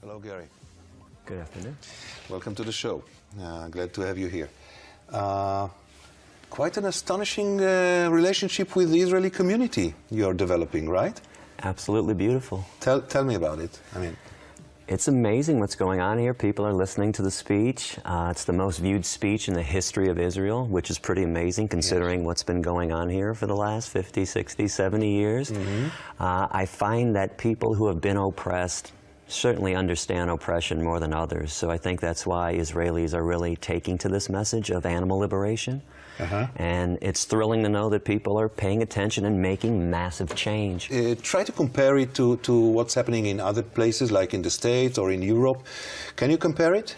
Hello, Gary. Good afternoon. Welcome to the show. Glad to have you here. Quite an astonishing relationship with the Israeli community you're developing, right? Absolutely beautiful. Tell me about it. It's amazing what's going on here. People are listening to the speech. It's the most viewed speech in the history of Israel, which is pretty amazing considering what's been going on here for the last 50, 60, 70 years. I find that people who have been oppressed certainly understand oppression more than others. So I think that's why Israelis are really taking to this message of animal liberation. And it's thrilling to know that people are paying attention and making massive change. Try to compare it to what's happening in other places, like in the States or in Europe. Can you compare it?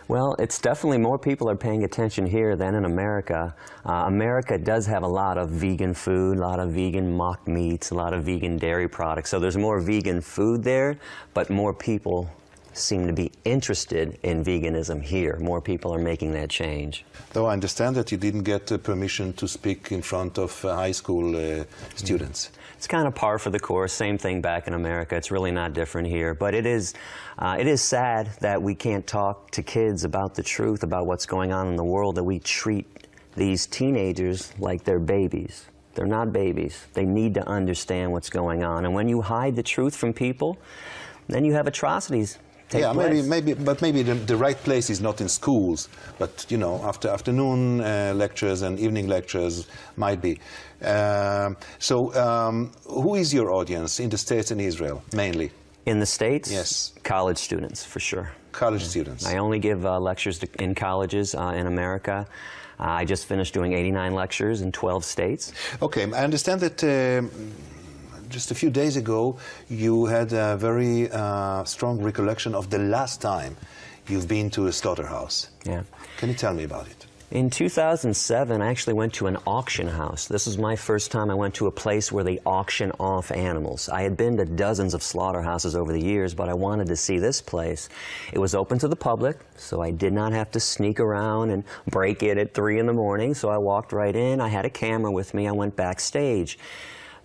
Well, it's definitely more people are paying attention here than in America. America does have a lot of vegan food, a lot of vegan mock meats, a lot of vegan dairy products. So there's more vegan food there, but more people seem to be interested in veganism here. More people are making that change. Though I understand that you didn't get permission to speak in front of high school students. It's kind of par for the course, same thing back in America. It's really not different here. But it is sad that we can't talk to kids about the truth, about what's going on in the world, that we treat these teenagers like they're babies. They're not babies. They need to understand what's going on. And when you hide the truth from people, then you have atrocities. Maybe the right place is not in schools, but you know, after afternoon lectures and evening lectures might be. Who is your audience in the States and Israel, mainly? In the States? Yes. College students, for sure. College students. I only give lectures in colleges in America. I just finished doing 89 lectures in 12 states. Okay, I understand that just a few days ago, you had a very strong recollection of the last time you've been to a slaughterhouse. Yeah. Can you tell me about it? In 2007, I actually went to an auction house. This was my first time I went to a place where they auction off animals. I had been to dozens of slaughterhouses over the years, but I wanted to see this place. It was open to the public, so I did not have to sneak around and break it at 3 in the morning, so I walked right in. I had a camera with me. I went backstage.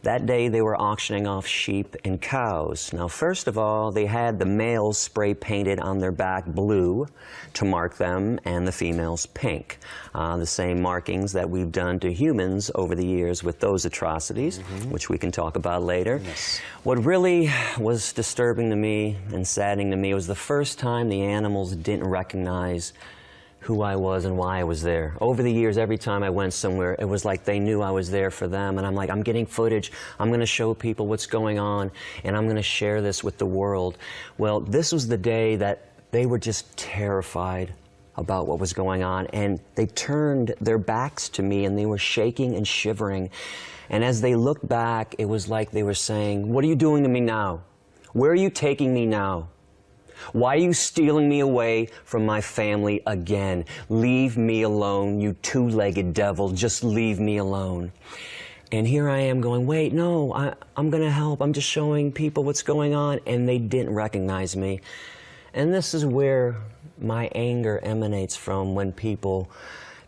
That day, they were auctioning off sheep and cows. Now, first of all, they had the males spray painted on their back blue to mark them, and the females pink. The same markings that we've done to humans over the years with those atrocities, which we can talk about later. Yes. What really was disturbing to me and saddening to me was the first time the animals didn't recognize who I was and why I was there. Over the years, every time I went somewhere, it was like they knew I was there for them, and I'm like, I'm getting footage, I'm gonna show people what's going on, and I'm gonna share this with the world. Well, this was the day that they were just terrified about what was going on, and they turned their backs to me, and they were shaking and shivering. And as they looked back, it was like they were saying, what are you doing to me now? Where are you taking me now? Why are you stealing me away from my family again? Leave me alone, you two-legged devil. Just leave me alone. And here I am going, wait, no, I'm going to help. I'm just showing people what's going on. And they didn't recognize me. And this is where my anger emanates from, when people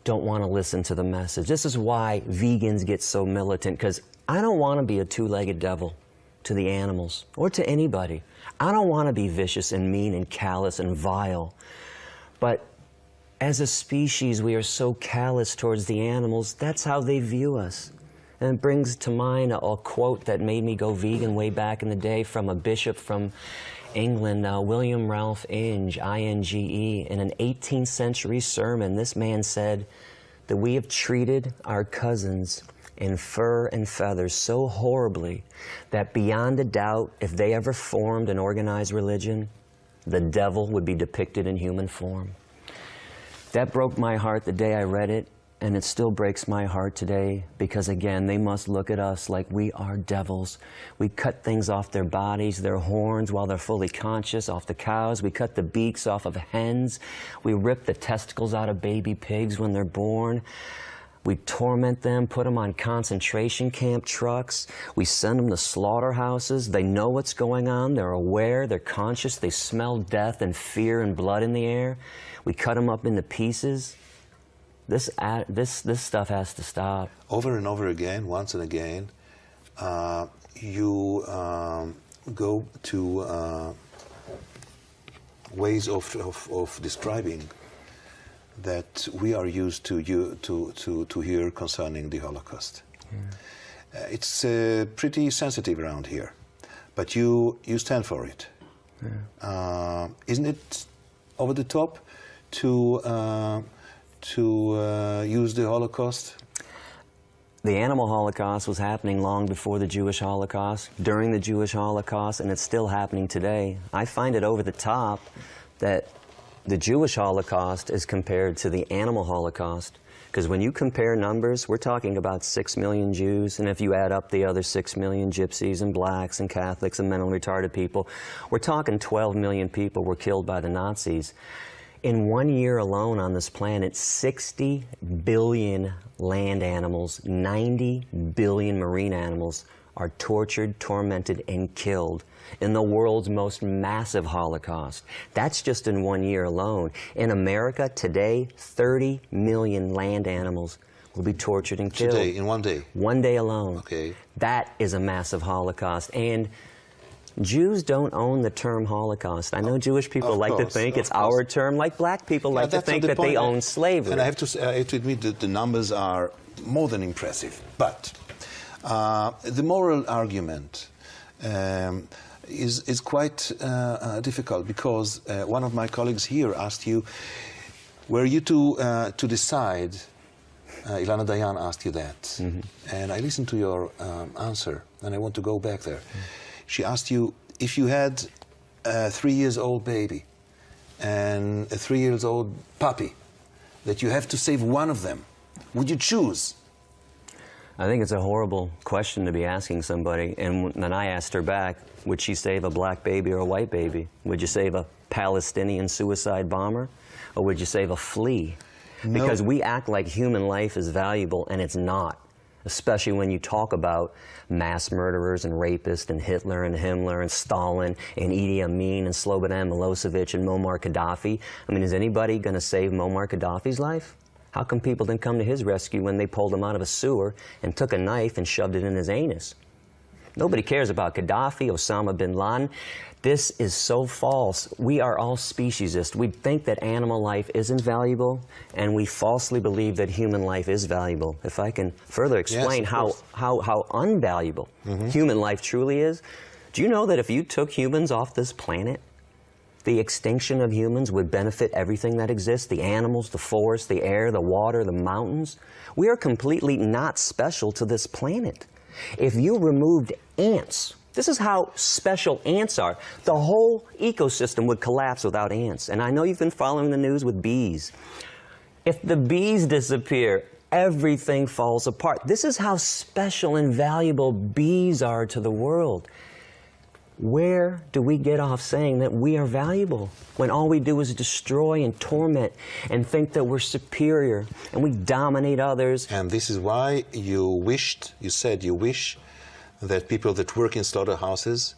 don't want to listen to the message. This is why vegans get so militant, because I don't want to be a two-legged devil to the animals or to anybody. I don't want to be vicious and mean and callous and vile. But as a species, we are so callous towards the animals. That's how they view us. And it brings to mind a quote that made me go vegan way back in the day from a bishop from England, William Ralph Inge, I-N-G-E. In an 18th century sermon, this man said that we have treated our cousins in fur and feathers so horribly that beyond a doubt, if they ever formed an organized religion, the devil would be depicted in human form. That broke my heart the day I read it, and it still breaks my heart today, because again, they must look at us like we are devils. We cut things off their bodies, their horns while they're fully conscious, off the cows. We cut the beaks off of hens. We rip the testicles out of baby pigs when they're born. We torment them, put them on concentration camp trucks. We send them to slaughterhouses. They know what's going on. They're aware. They're conscious. They smell death and fear and blood in the air. We cut them up into pieces. This stuff has to stop. Over and over again, once and again, you go to ways of describing that we are used to hear concerning the Holocaust. It's pretty sensitive around here, but you stand for it. Isn't it over the top to use the Holocaust? The animal Holocaust was happening long before the Jewish Holocaust, during the Jewish Holocaust, and it's still happening today. I find it over the top that the Jewish Holocaust is compared to the animal Holocaust. Because when you compare numbers, we're talking about 6 million Jews, and if you add up the other 6 million gypsies and blacks and Catholics and mentally retarded people, we're talking 12 million people were killed by the Nazis. In 1 year alone on this planet, 60 billion land animals, 90 billion marine animals are tortured, tormented, and killed in the world's most massive Holocaust. That's just in 1 year alone. In America today, 30 million land animals will be tortured and killed. Today, in 1 day? 1 day alone. Okay. That is a massive Holocaust. And Jews don't own the term Holocaust. I know Jewish people like to think it's our term, like black people like to think that they own slavery. And I have to admit that the numbers are more than impressive. But the moral argument is quite difficult, because one of my colleagues here asked you, were you to decide, Ilana Dayan asked you that, and I listened to your answer, and I want to go back there. She asked you, if you had a 3-year-old baby and a 3-year-old puppy, that you have to save one of them, would you choose? I think it's a horrible question to be asking somebody. And then I asked her back, would she save a black baby or a white baby? Would you save a Palestinian suicide bomber? Or would you save a flea? No. Because we act like human life is valuable, and it's not. Especially when you talk about mass murderers and rapists and Hitler and Himmler and Stalin and Idi Amin and Slobodan Milosevic and Muammar Gaddafi. I mean, is anybody going to save Muammar Gaddafi's life? How come people didn't come to his rescue when they pulled him out of a sewer and took a knife and shoved it in his anus? Nobody cares about Gaddafi, Osama bin Laden. This is so false. We are all speciesists. We think that animal life isn't valuable, and we falsely believe that human life is valuable. If I can further explain how unvaluable human life truly is, do you know that if you took humans off this planet, the extinction of humans would benefit everything that exists, the animals, the forests, the air, the water, the mountains? We are completely not special to this planet. If you removed ants, this is how special ants are. The whole ecosystem would collapse without ants. And I know you've been following the news with bees. If the bees disappear, everything falls apart. This is how special and valuable bees are to the world. Where do we get off saying that we are valuable when all we do is destroy and torment and think that we're superior and we dominate others? And this is why you said you wish that people that work in slaughterhouses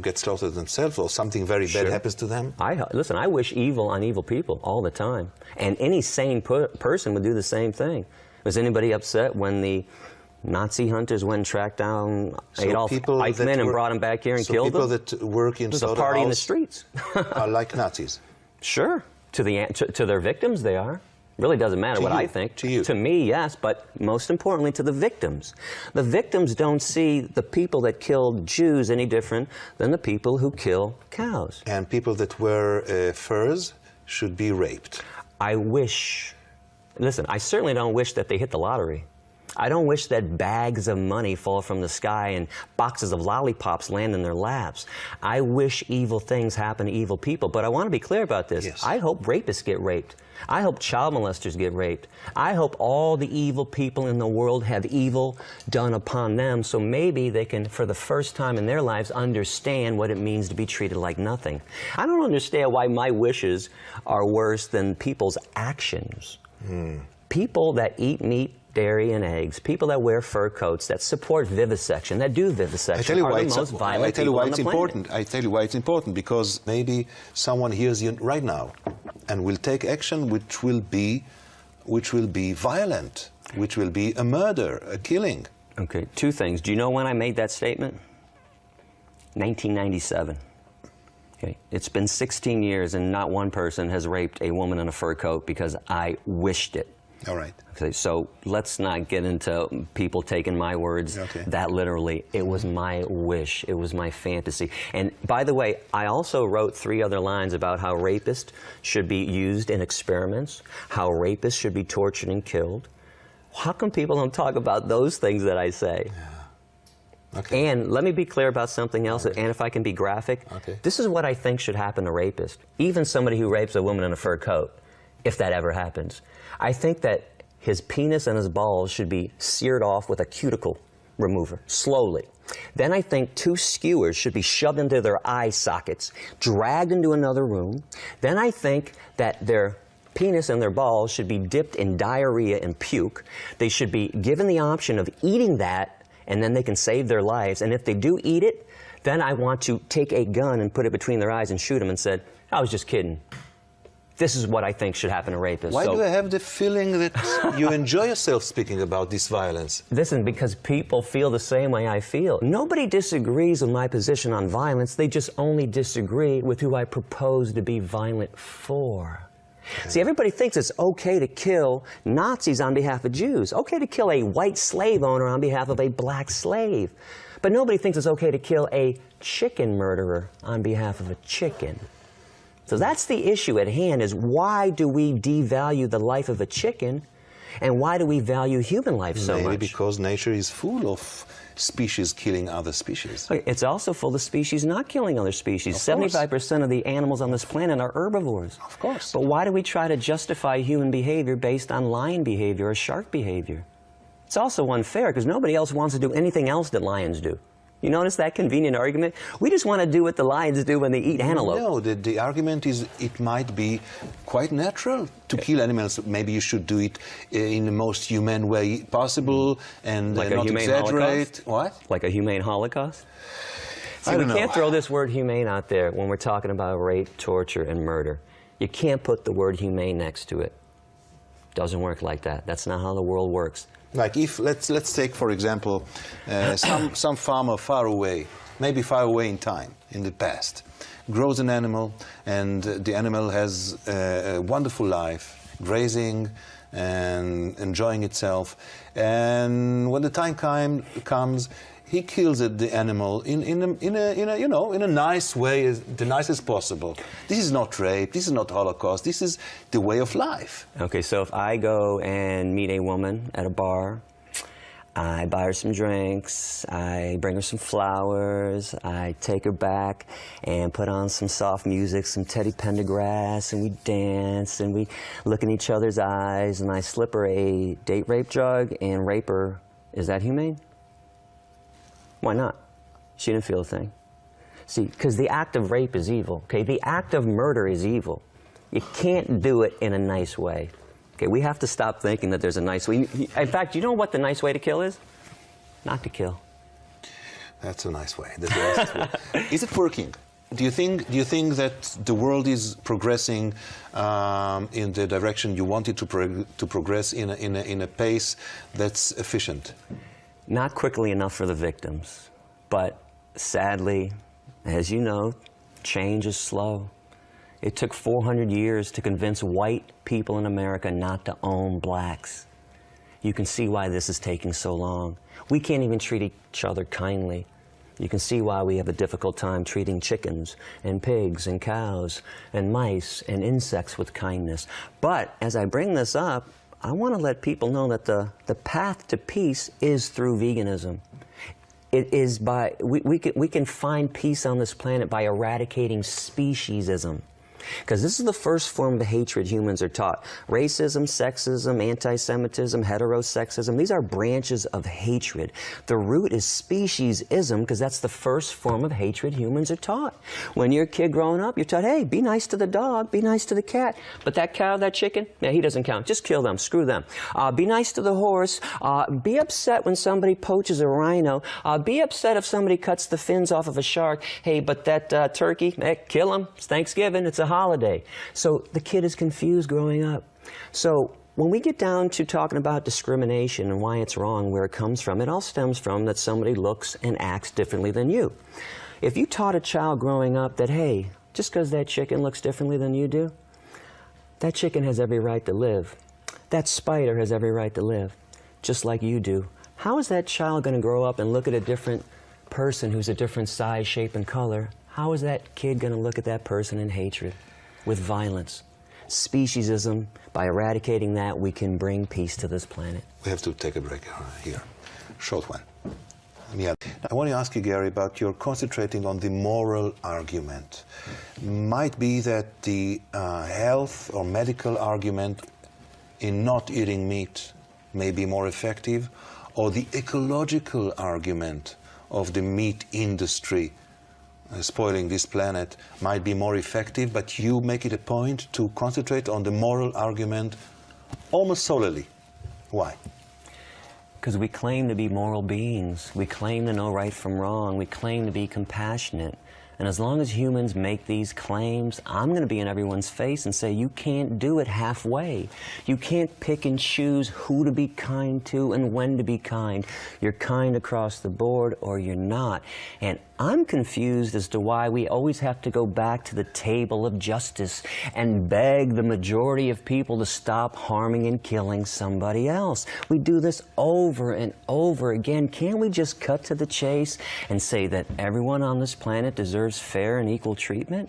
get slaughtered themselves, or something very bad happens to them? Listen, I wish evil on evil people all the time. And any sane person would do the same thing. Was anybody upset when the Nazi hunters went and tracked down Adolf Eichmann and brought him back here and killed him? So people that work in slaughterhouses, there's a party in the streets. are like Nazis? Sure. To their victims, they are. Really doesn't matter what I think. To you. To me, yes, but most importantly to the victims. The victims don't see the people that killed Jews any different than the people who kill cows. And people that wear furs should be raped. I wish, listen, I certainly don't wish that they hit the lottery. I don't wish that bags of money fall from the sky and boxes of lollipops land in their laps. I wish evil things happen to evil people, but I want to be clear about this. Yes. I hope rapists get raped. I hope child molesters get raped. I hope all the evil people in the world have evil done upon them, so maybe they can, for the first time in their lives, understand what it means to be treated like nothing. I don't understand why my wishes are worse than people's actions. People that eat meat, dairy, and eggs, people that wear fur coats, that support vivisection, that do vivisection, are the most violent people on the planet. I tell you why it's important, because maybe someone hears you right now and will take action which will be violent, which will be a murder, a killing. Okay, two things. Do you know when I made that statement? 1997. Okay. It's been 16 years and not one person has raped a woman in a fur coat because I wished it. All right. Okay, so let's not get into people taking my words that literally. It was my wish. It was my fantasy. And by the way, I also wrote 3 other lines about how rapists should be used in experiments, how rapists should be tortured and killed. How come people don't talk about those things that I say? Yeah. Okay. And let me be clear about something else, and if I can be graphic, this is what I think should happen to rapists, even somebody who rapes a woman in a fur coat, if that ever happens. I think that his penis and his balls should be seared off with a cuticle remover, slowly. Then I think 2 skewers should be shoved into their eye sockets, dragged into another room. Then I think that their penis and their balls should be dipped in diarrhea and puke. They should be given the option of eating that, and then they can save their lives. And if they do eat it, then I want to take a gun and put it between their eyes and shoot them and said, I was just kidding. This is what I think should happen to rapists. Why do I have the feeling that you enjoy yourself speaking about this violence? Listen, because people feel the same way I feel. Nobody disagrees with my position on violence. They just only disagree with who I propose to be violent for. See, everybody thinks it's okay to kill Nazis on behalf of Jews, okay to kill a white slave owner on behalf of a black slave. But nobody thinks it's okay to kill a chicken murderer on behalf of a chicken. So that's the issue at hand, is why do we devalue the life of a chicken, and why do we value human life so much? Maybe because nature is full of species killing other species. It's also full of species not killing other species. 75% of the animals on this planet are herbivores. Of course. But why do we try to justify human behavior based on lion behavior or shark behavior? It's also unfair because nobody else wants to do anything else that lions do. You notice that convenient argument? We just want to do what the lions do when they eat antelope. No, the argument is it might be quite natural to kill animals. Maybe you should do it in the most humane way possible and like not exaggerate. Holocaust? What? Like a humane Holocaust? See, I don't we know. can't throw this word humane out there when we're talking about rape, torture, and murder. You can't put the word humane next to it. Doesn't work like that. That's not how the world works. Like if, let's take, for example, some farmer far away, maybe far away in time, in the past, grows an animal, and the animal has a wonderful life, grazing and enjoying itself. And when the time comes, he kills the animal in a nice way, the nicest possible. This is not rape. This is not Holocaust. This is the way of life. Okay, so if I go and meet a woman at a bar, I buy her some drinks, I bring her some flowers, I take her back and put on some soft music, some Teddy Pendergrass, and we dance and we look in each other's eyes, and I slip her a date rape drug and rape her. Is that humane? Why not? She didn't feel a thing. See, because the act of rape is evil, okay? The act of murder is evil. You can't do it in a nice way. Okay, we have to stop thinking that there's a nice way. In fact, you know what the nice way to kill is? Not to kill. That's a nice way. That's the nicest way. Is it working? Do you think that the world is progressing in the direction you want it to progress in a pace that's efficient? Not quickly enough for the victims, but sadly, as you know, change is slow. It took 400 years to convince white people in America not to own blacks. You can see why this is taking so long. We can't even treat each other kindly. You can see why we have a difficult time treating chickens and pigs and cows and mice and insects with kindness. But as I bring this up, I want to let people know that the path to peace is through veganism. It is by, we can find peace on this planet by eradicating speciesism. Because this is the first form of hatred humans are taught. Racism, sexism, anti-Semitism, heterosexism, these are branches of hatred. The root is speciesism, because that's the first form of hatred humans are taught. When you're a kid growing up, you're taught, hey, be nice to the dog, be nice to the cat. But that cow, that chicken, yeah, he doesn't count. Just kill them, screw them. Be nice to the horse. Be upset when somebody poaches a rhino. Be upset if somebody cuts the fins off of a shark. Hey, but that turkey, kill him. It's Thanksgiving. It's a holiday. So the kid is confused growing up. So when we get down to talking about discrimination and why it's wrong, where it comes from, it all stems from that somebody looks and acts differently than you. If you taught a child growing up that, hey, Just because that chicken looks differently than you do, that chicken has every right to live. That spider has every right to live, just like you do. How is that child going to grow up and look at a different person who's a different size, shape, and color? How is that kid going to look at that person in hatred, with violence? Speciesism, by eradicating that, we can bring peace to this planet. We have to take a break here. Short one. Yeah. I want to ask you, Gary, about your concentrating on the moral argument. Might be that the health or medical argument in not eating meat may be more effective, or the ecological argument of the meat industry spoiling this planet might be more effective, but you make it a point to concentrate on the moral argument almost solely. Why? Because we claim to be moral beings. We claim to know right from wrong. We claim to be compassionate. And as long as humans make these claims, I'm going to be in everyone's face and say, you can't do it halfway. You can't pick and choose who to be kind to and when to be kind. You're kind across the board or you're not. And I'm confused as to why we always have to go back to the table of justice and beg the majority of people to stop harming and killing somebody else. We do this over and over again. Can't we just cut to the chase and say that everyone on this planet deserves fair and equal treatment?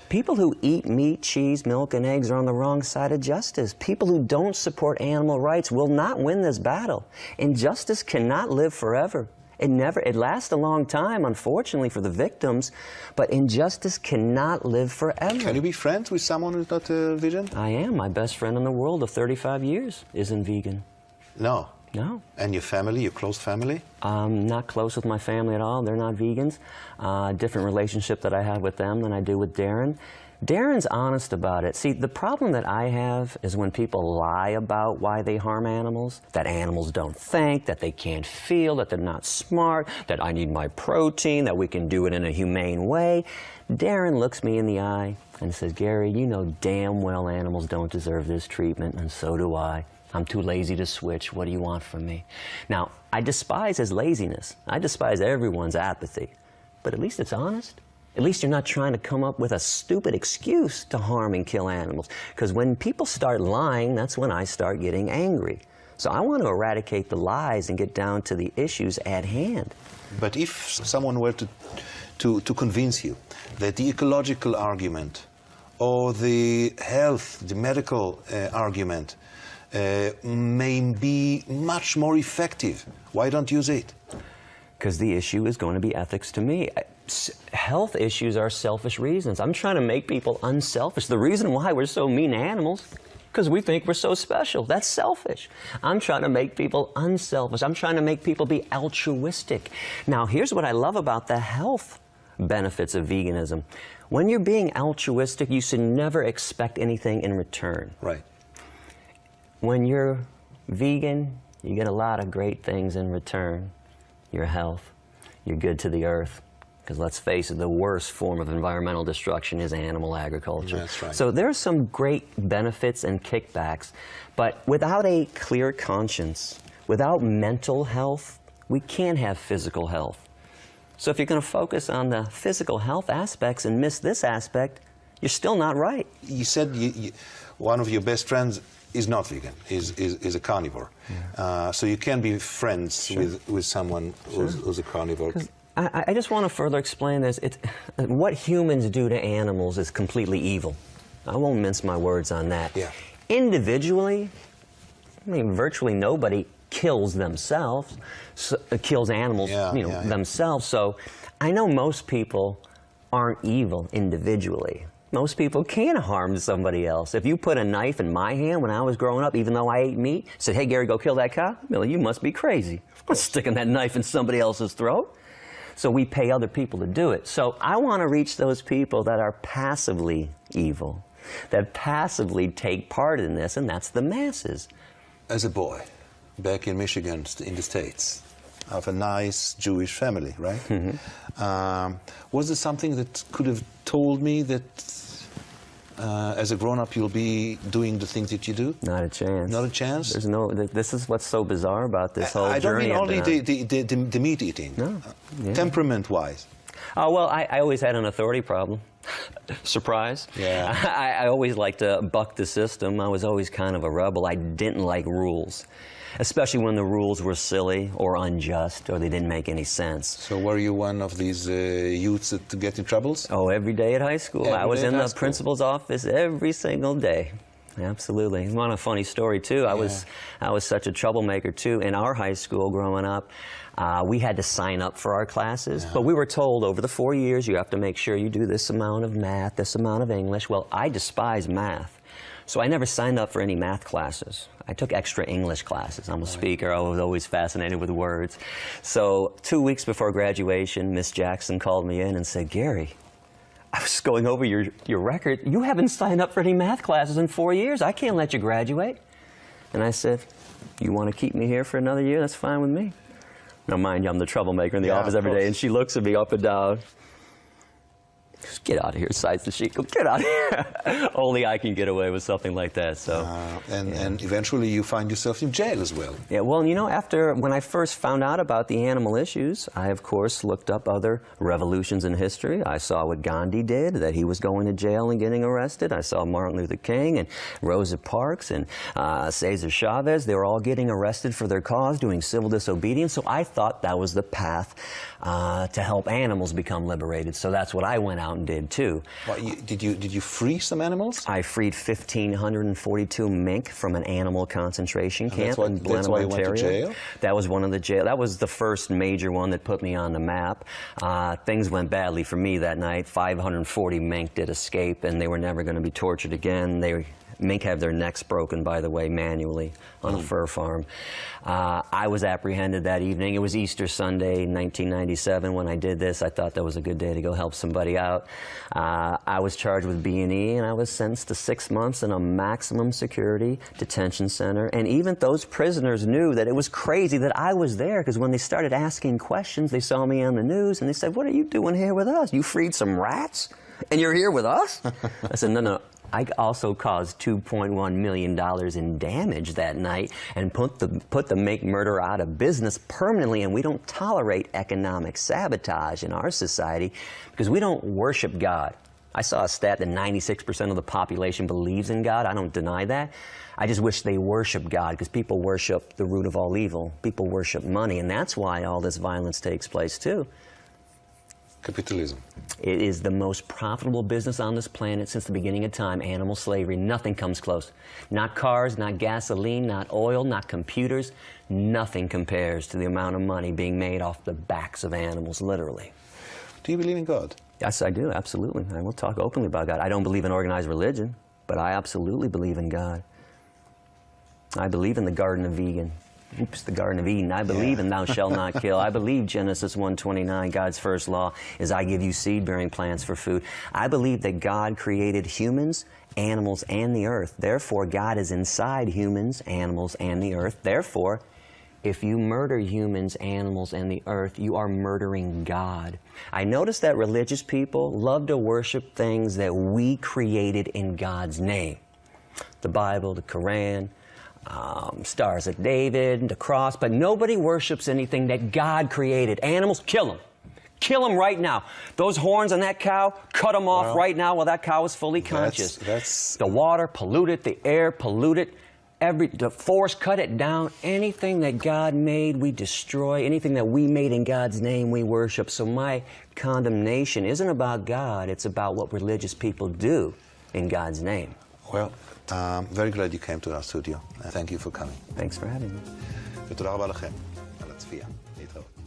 People who eat meat, cheese, milk, and eggs are on the wrong side of justice. People who don't support animal rights will not win this battle. Injustice cannot live forever. It lasts a long time, unfortunately, for the victims, but injustice cannot live forever. Can you be friends with someone who's not vegan? I am. My best friend in the world of 35 years isn't vegan. No. No. And your family, your close family? I'm not close with my family at all. They're not vegans. Different relationship that I have with them than I do with Darren. Darren's honest about it. See, the problem that I have is when people lie about why they harm animals, that animals don't think, that they can't feel, that they're not smart, that I need my protein, that we can do it in a humane way. Darren looks me in the eye and says, Gary, you know damn well animals don't deserve this treatment, and so do I. I'm too lazy to switch. What do you want from me? Now, I despise his laziness. I despise everyone's apathy. But at least it's honest. At least you're not trying to come up with a stupid excuse to harm and kill animals. Because when people start lying, that's when I start getting angry. So I want to eradicate the lies and get down to the issues at hand. But if someone were to convince you that the ecological argument or the health, the medical argument may be much more effective, why don't use it? Because the issue is going to be ethics to me. Health issues are selfish reasons. I'm trying to make people unselfish. The reason why we're so mean to animals, because we think we're so special. That's selfish. I'm trying to make people unselfish. I'm trying to make people be altruistic. Now, here's what I love about the health benefits of veganism. When you're being altruistic, you should never expect anything in return. Right. When you're vegan, you get a lot of great things in return. Your health, you're good to the earth. Because let's face it, the worst form of environmental destruction is animal agriculture. That's right. So there are some great benefits and kickbacks, but without a clear conscience, without mental health, we can't have physical health. So if you're going to focus on the physical health aspects and miss this aspect, you're still not right. You said one of your best friends is not vegan, is a carnivore. Yeah. So you can be friends Sure. with someone who's a carnivore. I just want to further explain this. What humans do to animals is completely evil. I won't mince my words on that. Yeah. Individually, I mean, virtually nobody kills themselves, kills animals, themselves. So I know most people aren't evil individually. Most people can harm somebody else. If you put a knife in my hand when I was growing up, even though I ate meat, said, hey, Gary, go kill that cow, Billy, you must be crazy. I'm sticking that knife in somebody else's throat. So we pay other people to do it. So I want to reach those people that are passively evil, that passively take part in this, and that's the masses. As a boy, back in Michigan, in the States, of a nice Jewish family, right? Mm-hmm. Was there something that could have told me that as a grown-up you'll be doing the things that you do? Not a chance. Not a chance? There's no. This is what's so bizarre about this whole journey. I don't mean only the meat eating. No. Yeah. Temperament-wise. Well, I always had an authority problem. Surprise. Yeah. I always liked to buck the system. I was always kind of a rebel. I didn't like rules, especially when the rules were silly or unjust or they didn't make any sense. So were you one of these youths that get in troubles? Oh, every day at high school. I was in the principal's office every single day. Absolutely. I want a funny story too. I was such a troublemaker too. In our high school growing up, we had to sign up for our classes, but we were told over the 4 years you have to make sure you do this amount of math, this amount of English. Well, I despise math, so I never signed up for any math classes. I took extra English classes. I'm a speaker. I was always fascinated with words. So 2 weeks before graduation, Miss Jackson called me in and said, "Gary, I was going over your record. You haven't signed up for any math classes in 4 years. I can't let you graduate." And I said, "You want to keep me here for another year? That's fine with me." Now, mind you, I'm the troublemaker in the office every day, and she looks at me up and down. "Just get out of here," sighs the sheet. "Go get out of here." Only I can get away with something like that. So, and eventually you find yourself in jail as well. Yeah, well, you know, when I first found out about the animal issues, I, of course, looked up other revolutions in history. I saw what Gandhi did, that he was going to jail and getting arrested. I saw Martin Luther King and Rosa Parks and Cesar Chavez. They were all getting arrested for their cause, doing civil disobedience. So I thought that was the path to help animals become liberated. So that's what I went out and did too. Well, did you free some animals? I freed 1,542 mink from an animal concentration camp in Blenheim, that's why you Ontario. went to jail? That was one of the jail. That was the first major one that put me on the map. Things went badly for me that night. 540 mink did escape, and they were never going to be tortured again. Mink have their necks broken, by the way, manually on a fur farm. I was apprehended that evening. It was Easter Sunday, 1997, when I did this. I thought that was a good day to go help somebody out. I was charged with B&E, and I was sentenced to 6 months in a maximum security detention center. And even those prisoners knew that it was crazy that I was there, because when they started asking questions, they saw me on the news, and they said, "What are you doing here with us? You freed some rats, and you're here with us?" I said, "No. I also caused $2.1 million in damage that night and put the mink murder out of business permanently, and we don't tolerate economic sabotage in our society because we don't worship God." I saw a stat that 96% of the population believes in God. I don't deny that. I just wish they worship God, because people worship the root of all evil. People worship money, and that's why all this violence takes place too. Capitalism. It is the most profitable business on this planet since the beginning of time. Animal slavery. Nothing comes close. Not cars, not gasoline, not oil, not computers. Nothing compares to the amount of money being made off the backs of animals, literally. Do you believe in God? Yes, I do, absolutely. I will talk openly about God. I don't believe in organized religion, but I absolutely believe in God. I believe in the Garden of Eden. The Garden of Eden. I believe in thou shalt not kill. I believe Genesis 1:29, God's first law is I give you seed-bearing plants for food. I believe that God created humans, animals, and the earth. Therefore, God is inside humans, animals, and the earth. Therefore, if you murder humans, animals, and the earth, you are murdering God. I notice that religious people love to worship things that we created in God's name. The Bible, the Quran, Stars of David, the cross, but nobody worships anything that God created. Animals, kill them. Kill them right now. Those horns on that cow, cut them off right now while that cow is fully conscious. The water, pollute it. The air, pollute it. The forest, cut it down. Anything that God made, we destroy. Anything that we made in God's name, we worship. So my condemnation isn't about God. It's about what religious people do in God's name. Well, very glad you came to our studio. Thank you for coming. Thanks for having me. ותודה רבה לכם על הצפייה. להתראות.